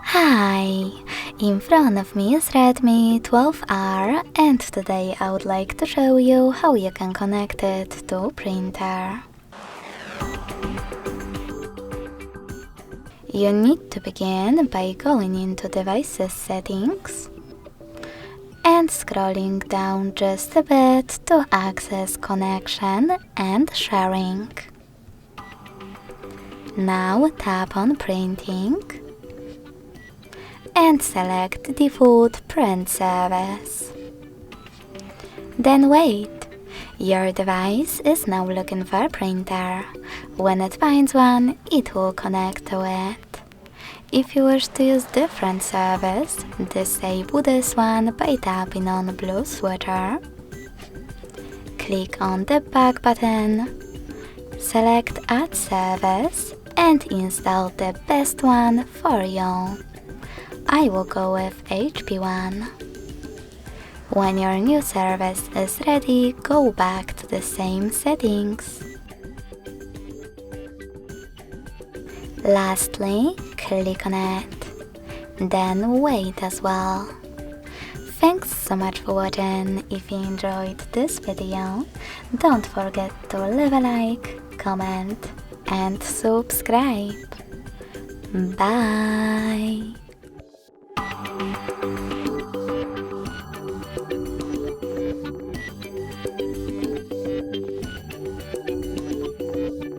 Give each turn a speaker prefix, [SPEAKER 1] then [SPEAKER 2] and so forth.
[SPEAKER 1] Hi! In front of me is Redmi 12R and today I would like to show you how you can connect it to printer. You need to begin by going into Devices Settings and scrolling down just a bit to access Connection and Sharing. Now tap on Printing and select Default Print Service. Then wait. Your device is now looking for a printer. When it finds one, it will connect to it. If you wish to use different service, disable this one by tapping on blue switcher. Click on the back button, select Add Service and install the best one for you. I will go with HP1. When your new service is ready, go back to the same settings. Lastly, click on it. Then wait as well. Thanks so much for watching. If you enjoyed this video, don't forget to leave a like, comment and subscribe. Bye!